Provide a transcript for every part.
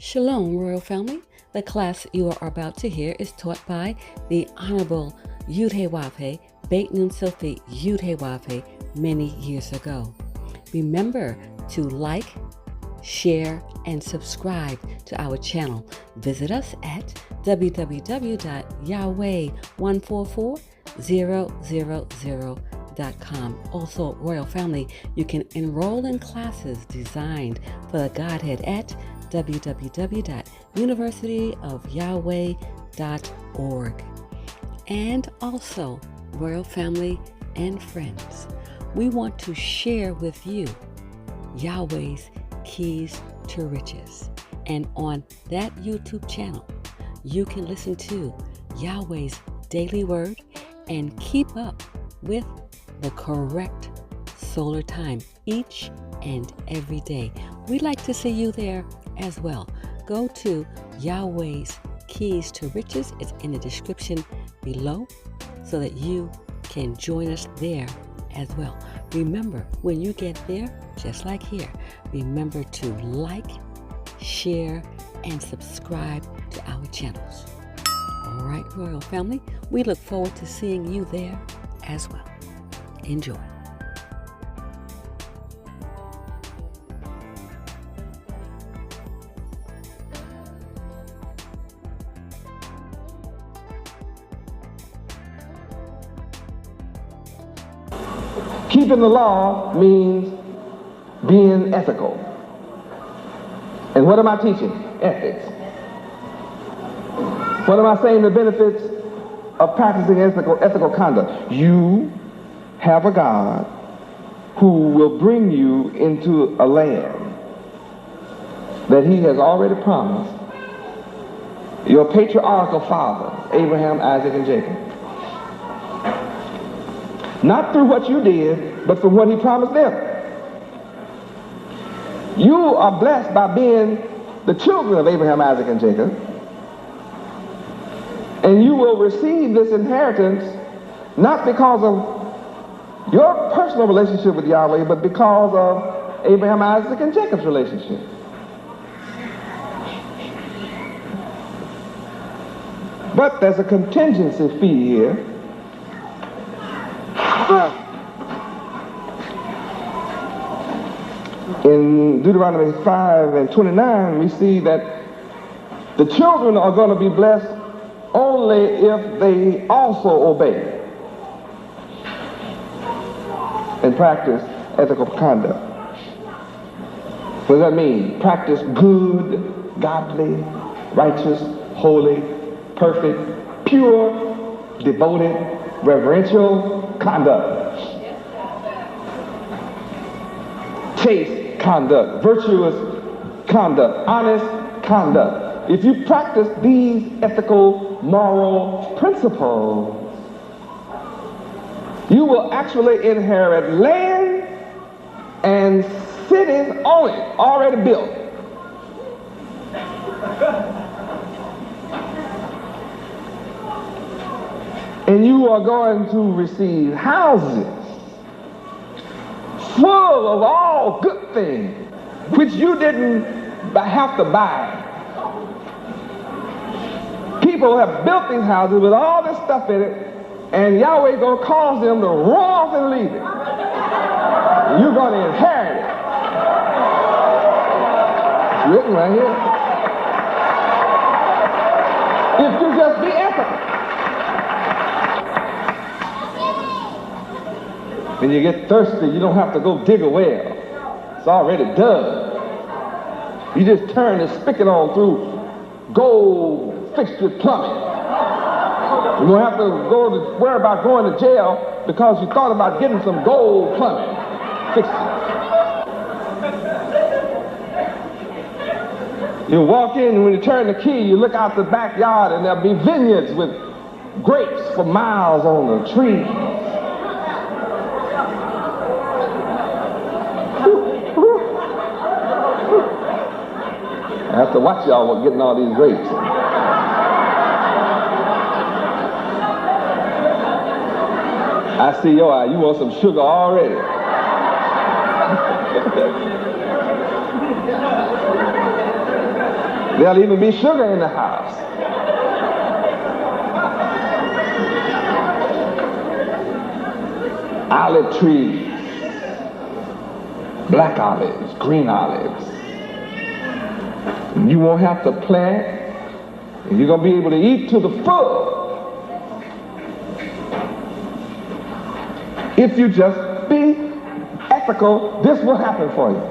Shalom, Royal Family. The class you are about to hear is taught by the Honorable Yudhe Beit Nun Sophie Yudhe many years ago. Remember to like, share, and subscribe to our channel. Visit us at www.yahweh144000.com. Also, Royal Family, you can enroll in classes designed for the Godhead at www.universityofyahweh.org. And also, Royal Family and friends, we want to share with you Yahweh's Keys to Riches. And on that YouTube channel, you can listen to Yahweh's Daily Word and keep up with the correct solar time each and every day. We'd like to see you there as well. Go to Yahweh's Keys to Riches. It's in the description below so that you can join us there as well. Remember, when you get there, just like here, remember to like, share, and subscribe to our channels. All right, Royal Family, we look forward to seeing you there as well. Enjoy. Keeping the law means being ethical. And what am I teaching? Ethics. What am I saying the benefits of practicing ethical conduct? You have a God who will bring you into a land that he has already promised your patriarchal fathers, Abraham, Isaac, and Jacob. Not through what you did, but from what he promised them. You are blessed by being the children of Abraham, Isaac, and Jacob. And you will receive this inheritance not because of your personal relationship with Yahweh, but because of Abraham, Isaac, and Jacob's relationship. But there's a contingency fee here. In Deuteronomy 5 and 29, we see that the children are going to be blessed only if they also obey and practice ethical conduct. What does that mean? Practice good, godly, righteous, holy, perfect, pure, devoted, reverential conduct. Chaste conduct, virtuous conduct, honest conduct. If you practice these ethical, moral principles, you will actually inherit land and cities on it, already built. And you are going to receive houses full of all good things, which you didn't have to buy. People have built these houses with all this stuff in it, and Yahweh is going to cause them to run off and leave it. You're going to inherit it. It's written right here. If you just be ethical. When you get thirsty, you don't have to go dig a well. It's already dug. You just turn the spigot on through gold fixture plumbing. You don't have to worry about going to jail because you thought about getting some gold plumbing fixture. You walk in, and when you turn the key, you look out the backyard, and there'll be vineyards with grapes for miles on the trees. I have to watch y'all getting all these grapes. I see your eye. You want some sugar already. There'll even be sugar in the house. Olive trees, black olives, green olives. And you won't have to plant, and you're going to be able to eat to the full if you just be ethical. This will happen for you.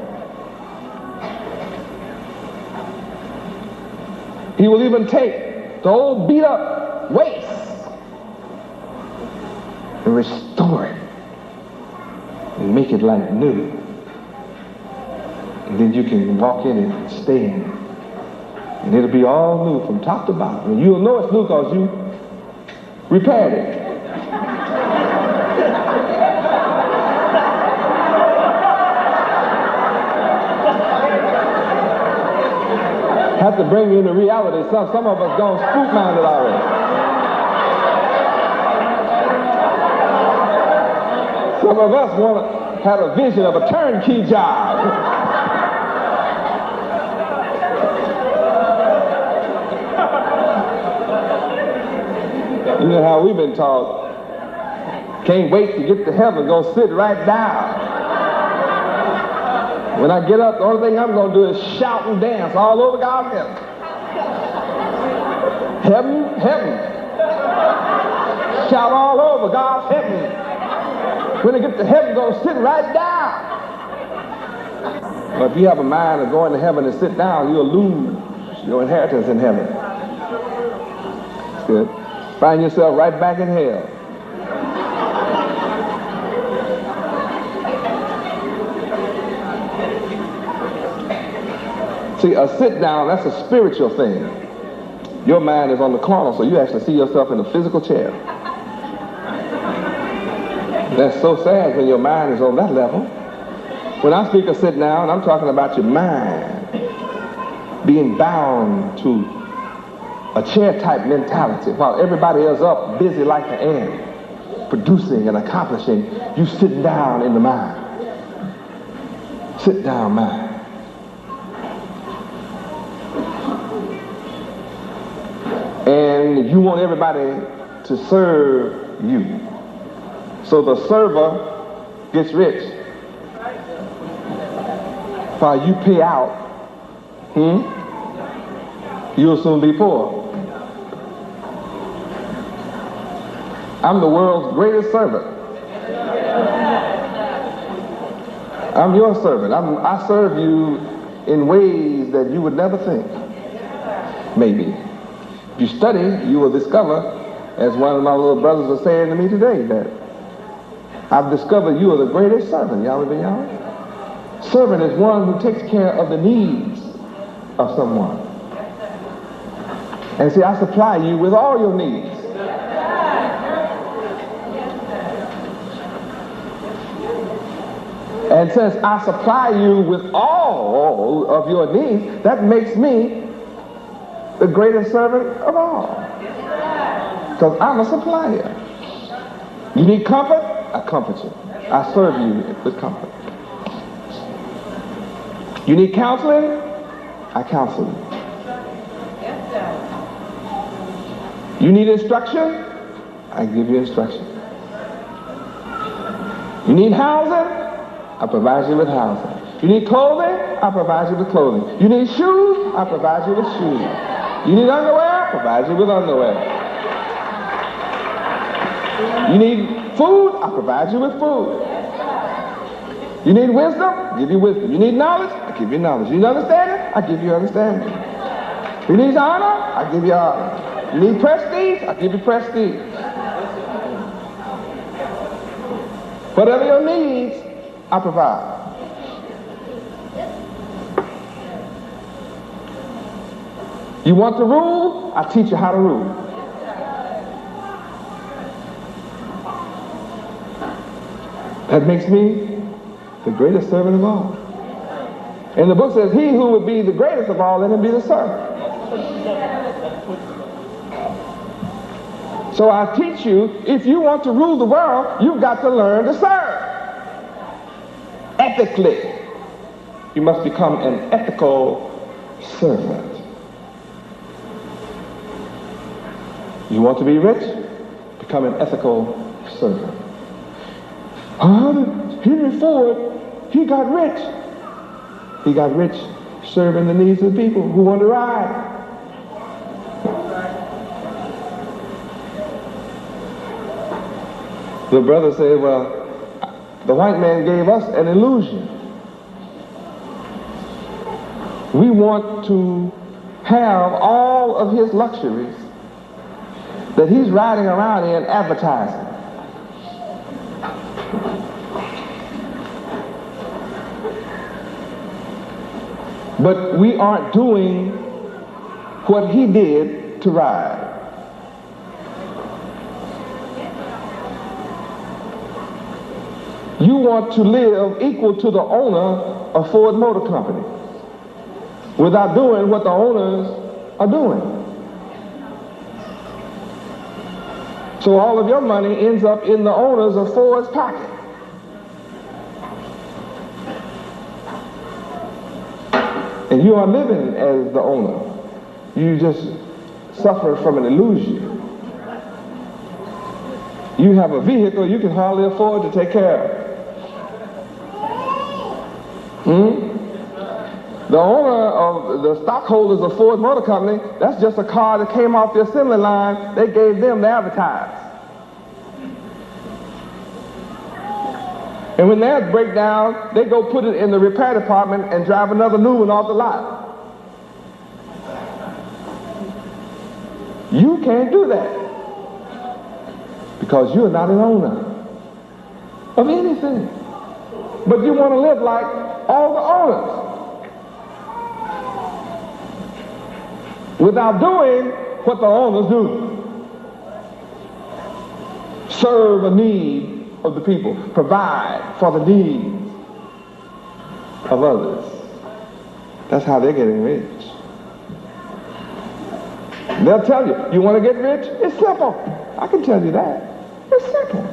He will even take the old beat up waste and restore it and make it like new. And then you can walk in it and stay in it. And it'll be all new from top to bottom. And you'll know it's new because you repaired it. Have to bring you into reality. Some of us gone spook-minded already. Some of us had a vision of a turnkey job. You know how we've been taught. Can't wait to get to heaven. Gonna sit right down. When I get up, the only thing I'm going to do is shout and dance all over God's heaven. Heaven, heaven. Shout all over God's heaven. When I get to heaven, I'm going to sit right down. But if you have a mind of going to heaven and sit down, you'll lose your inheritance in heaven. Good. Find yourself right back in hell. See, a sit down, that's a spiritual thing. Your mind is on the corner, so you actually see yourself in a physical chair. That's so sad when your mind is on that level. When I speak of sit down, I'm talking about your mind being bound to a chair-type mentality while everybody else up busy like the ant, producing and accomplishing. You sit down in the mind. Sit down mind. And you want everybody to serve you. So the server gets rich while you pay out. You'll soon be poor. I'm the world's greatest servant. I'm your servant. I serve you in ways that you would never think. Maybe. If you study, you will discover, as one of my little brothers was saying to me today, that I've discovered you are the greatest servant, Yahweh ben Yahweh. Servant is one who takes care of the needs of someone. And see, I supply you with all your needs. And since I supply you with all of your needs, that makes me the greatest servant of all. Because I'm a supplier. You need comfort? I comfort you. I serve you with comfort. You need counseling? I counsel you. You need instruction? I give you instruction. You need housing? I provide you with housing. You need clothing? I provide you with clothing. You need shoes? I provide you with shoes. You need underwear? I provide you with underwear. You need food? I provide you with food. You need wisdom? I give you wisdom. You need knowledge? I give you knowledge. You need understanding? I give you understanding. You need honor? I give you honor. You need prestige? I give you prestige. Whatever your needs, I provide. You want to rule? I teach you how to rule. That makes me the greatest servant of all. And the book says, he who would be the greatest of all, let him be the servant. So I teach you, if you want to rule the world, you've got to learn to serve. Ethically. You must become an ethical servant. You want to be rich? Become an ethical servant. Henry Ford, he got rich. He got rich serving the needs of the people who want to ride. The brother said, well, the white man gave us an illusion. We want to have all of his luxuries that he's riding around in advertising. But we aren't doing what he did to ride. You want to live equal to the owner of Ford Motor Company without doing what the owners are doing. So all of your money ends up in the owners of Ford's pocket. And you are living as the owner. You just suffer from an illusion. You have a vehicle you can hardly afford to take care of. The owner of the stockholders of Ford Motor Company, that's just a car that came off the assembly line. They gave them to advertise. And when theirs break down, they go put it in the repair department and drive another new one off the lot. You can't do that because you're not an owner of anything. But you want to live like all the owners without doing what the owners do. Serve a need of the people. Provide for the needs of others. That's how they're getting rich. They'll tell you, you want to get rich? It's simple. I can tell you that. It's simple.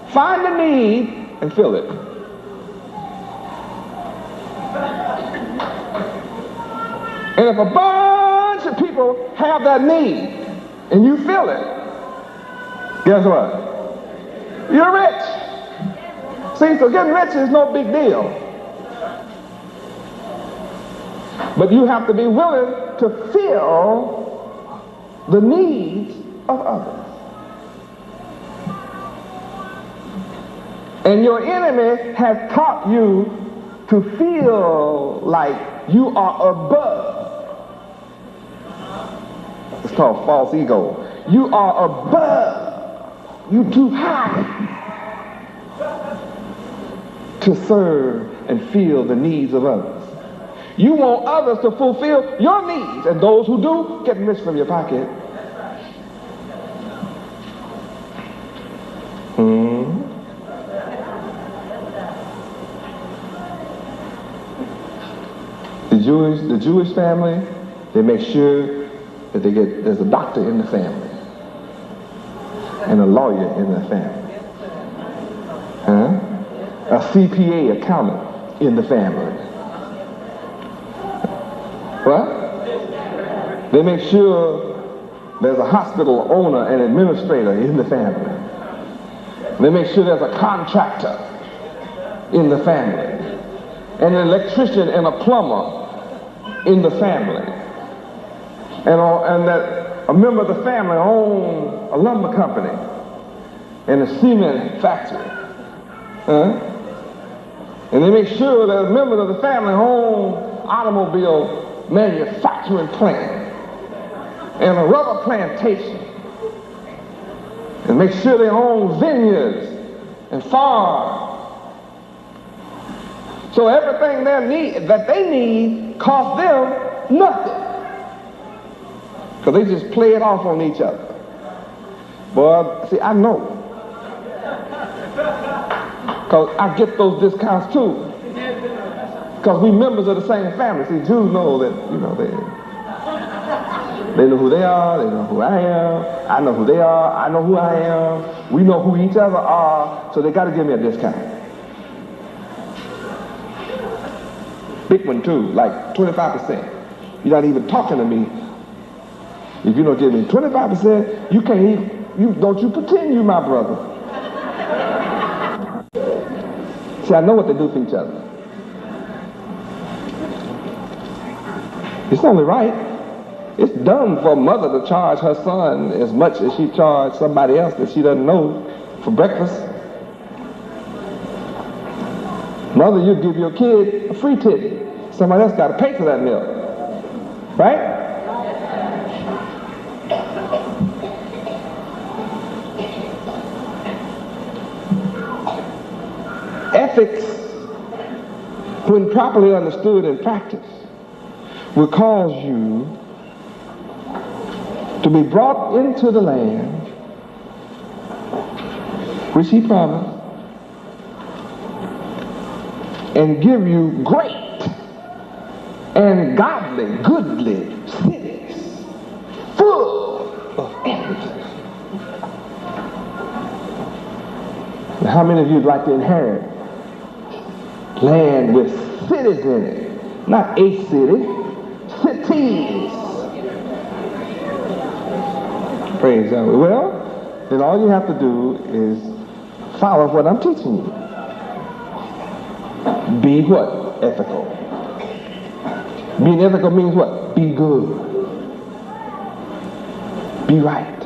Find the need and fill it. And if a bunch of people have that need and you fill it, guess what? You're rich. See, so getting rich is no big deal. But you have to be willing to fill the needs of others. And your enemy has taught you to feel like you are above. It's called false ego. You are above. You too high to serve and feel the needs of others. You want others to fulfill your needs, and those who do get rich from your pocket. The Jewish family, they make sure that there's a doctor in the family and a lawyer in the family, a CPA accountant in the family. What? They make sure there's a hospital owner and administrator in the family. They make sure there's a contractor in the family, and an electrician and a plumber in the family, and that a member of the family owns a lumber company and a cement factory. And they make sure that a member of the family owns automobile manufacturing plant and a rubber plantation, and make sure they own vineyards and farms. So everything that they need costs them nothing, because they just play it off on each other. Boy, see, I know, because I get those discounts too, because we members of the same family. See, Jews know that, they know who they are, they know who I am, I know who they are, I know who I am, we know who each other are, so they got to give me a discount. Big one too, like 25%. You're not even talking to me If you don't give me 25%, you can't even, don't you pretend you my brother. See, I know what they do for each other. It's only right. It's dumb for a mother to charge her son as much as she charged somebody else that she doesn't know for breakfast. Mother, you give your kid a free titty. Somebody else got to pay for that milk. Right? Ethics, when properly understood and practiced, will cause you to be brought into the land which he promised and give you great and godly, goodly cities full of everything. Now, how many of you would like to inherit land with cities in it? Not a city, cities. Praise Yahweh. Well, then all you have to do is follow what I'm teaching you. Be what? Ethical. Being ethical means what? Be good. Be right.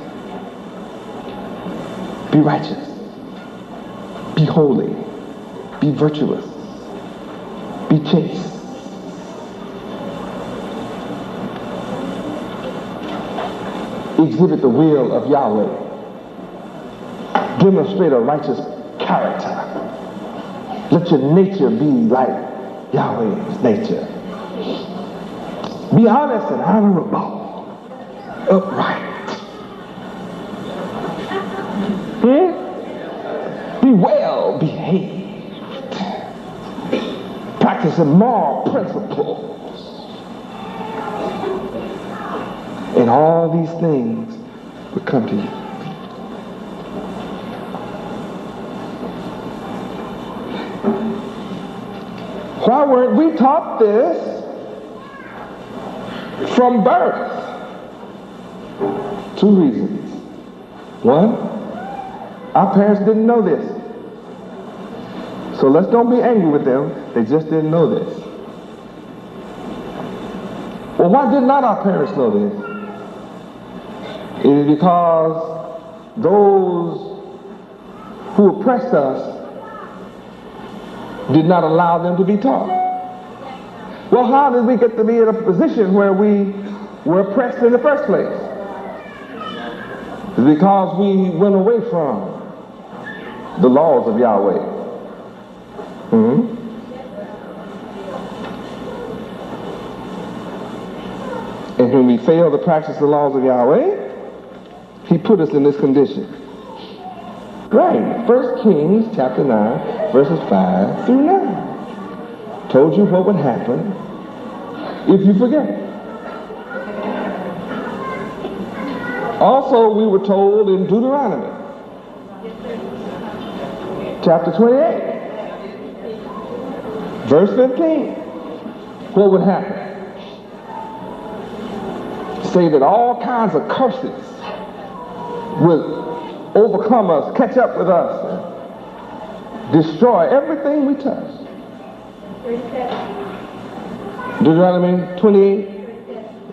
Be righteous. Be holy. Be virtuous. Be chaste. Exhibit the will of Yahweh. Demonstrate a righteous character. Let your nature be like Yahweh's nature. Be honest and honorable. Upright. Be well behaved. Practicing moral principles. And all these things will come to you. Why weren't we taught this from birth? 2 reasons. 1, our parents didn't know this. So let's don't be angry with them. They just didn't know this. Well, why did not our parents know this? It is because those who oppressed us did not allow them to be taught. Well, how did we get to be in a position where we were oppressed in the first place? It's because we went away from the laws of Yahweh. And when we fail to practice the laws of Yahweh, he put us in this condition. Right. 1 Kings chapter 9, verses 5 through 9. Told you what would happen if you forget. Also, we were told in Deuteronomy chapter 28, verse 15, what would happen. Say that all kinds of curses will overcome us, catch up with us, and destroy everything we touch. Deuteronomy 28,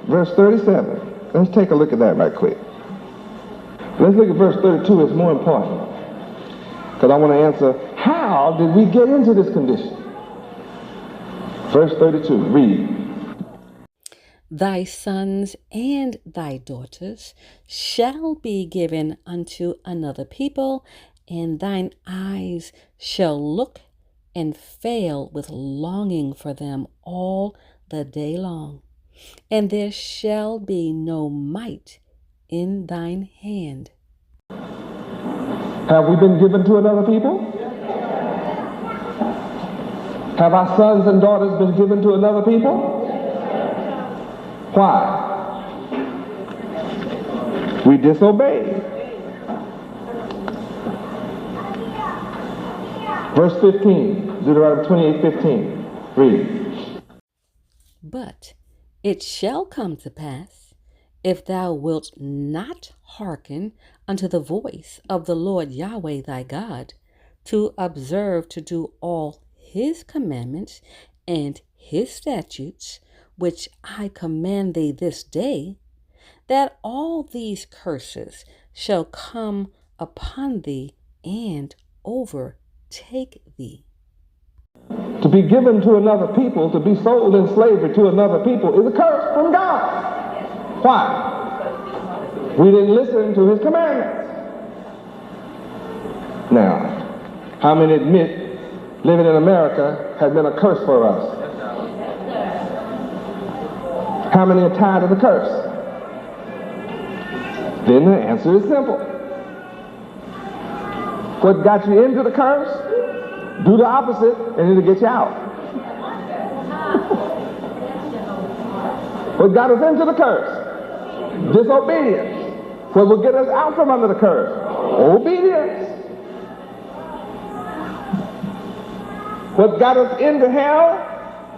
verse 37. Let's take a look at that right quick. Let's look at verse 32. It's more important. Because I want to answer, how did we get into this condition? Verse 32, read. Thy sons and thy daughters shall be given unto another people, and thine eyes shall look and fail with longing for them all the day long. And there shall be no might in thine hand. Have we been given to another people? Have our sons and daughters been given to another people? Why? We disobeyed. Verse 15, Deuteronomy 28:15. Read. But it shall come to pass, if thou wilt not hearken unto the voice of the Lord Yahweh thy God, to observe to do all his commandments and his statutes, which I command thee this day, that all these curses shall come upon thee and overtake thee. To be given to another people, to be sold in slavery to another people, is a curse from God. Why? We didn't listen to his commandments. Now, how many admit living in America has been a curse for us? How many are tired of the curse? Then the answer is simple. What got you into the curse? Do the opposite and it'll get you out. What got us into the curse? Disobedience. What will get us out from under the curse? Obedience. What got us into hell,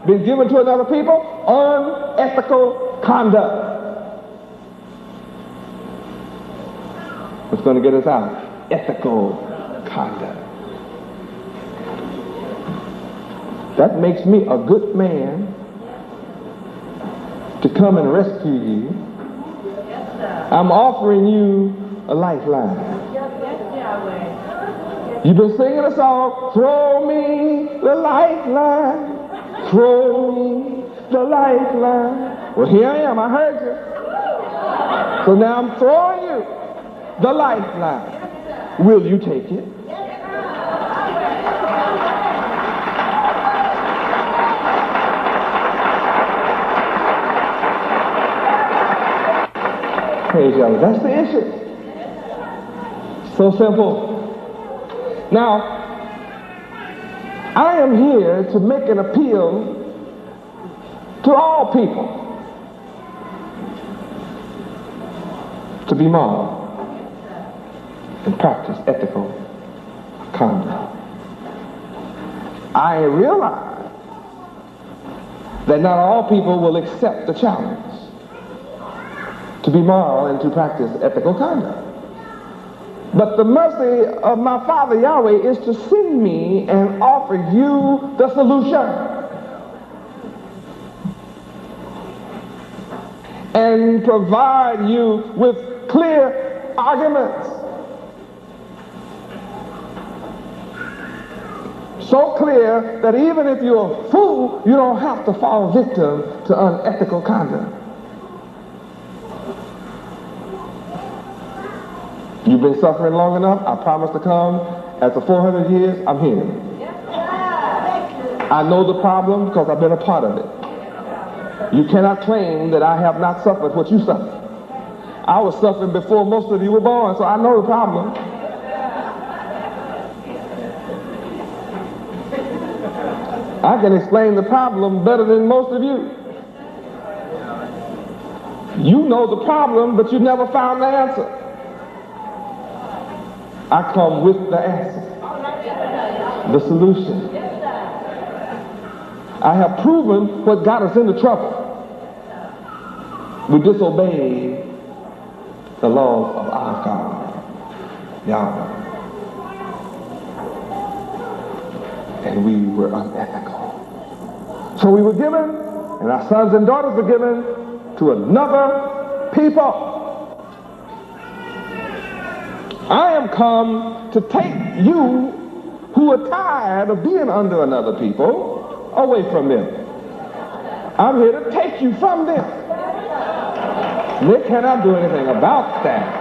been given to another people? Unethical conduct. What's going to get us out? Ethical conduct. That makes me a good man to come and rescue you. I'm offering you a lifeline. You've been singing a song, throw me the lifeline, throw me the lifeline. Well, here I am, I heard you. So now I'm throwing you the lifeline. Will you take it? Praise Yahweh. That's the issue. So simple. Now, I am here to make an appeal to all people to be moral and practice ethical conduct. I realize that not all people will accept the challenge to be moral and to practice ethical conduct. But the mercy of my Father Yahweh is to send me and offer you the solution. And provide you with clear arguments. So clear that even if you're a fool, you don't have to fall victim to unethical conduct. You've been suffering long enough. I promise to come. After 400 years, I'm here. I know the problem because I've been a part of it. You cannot claim that I have not suffered what you suffered. I was suffering before most of you were born, so I know the problem. I can explain the problem better than most of you. You know the problem, but you never found the answer. I come with the answer, the solution. I have proven what got us into trouble. We disobeyed the laws of our God, Yahweh. And we were unethical. So we were given, and our sons and daughters were given to another people. I am come to take you who are tired of being under another people away from them. I'm here to take you from them. They cannot do anything about that.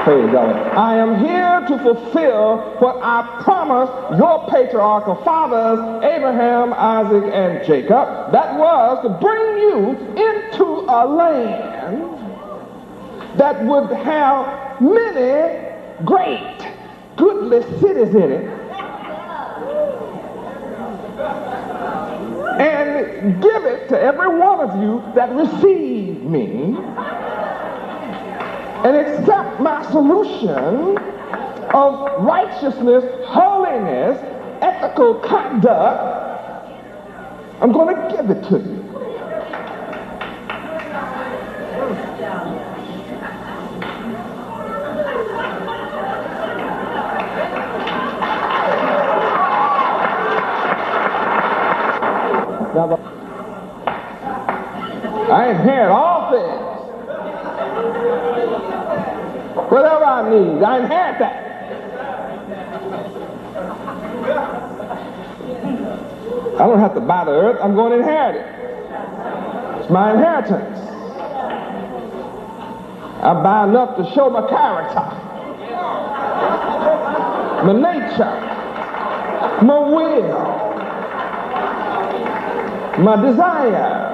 Praise God. I am here to fulfill what I promised your patriarchal fathers, Abraham, Isaac, and Jacob. That was to bring you into a land that would have many great, goodly cities in it. And give it to every one of you that received me and accept my solution of righteousness, holiness, ethical conduct, I'm going to give it to you. Now, I inherit all things. Whatever I need, I inherit that. I don't have to buy the earth, I'm going to inherit it. It's my inheritance. I buy enough to show my character, my nature, my will, my desire.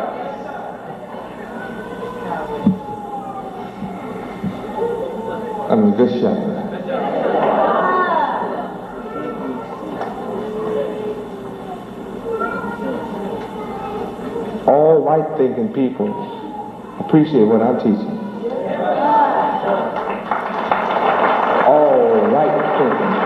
I'm a good shepherd. All right-thinking people appreciate what I'm teaching. All right-thinking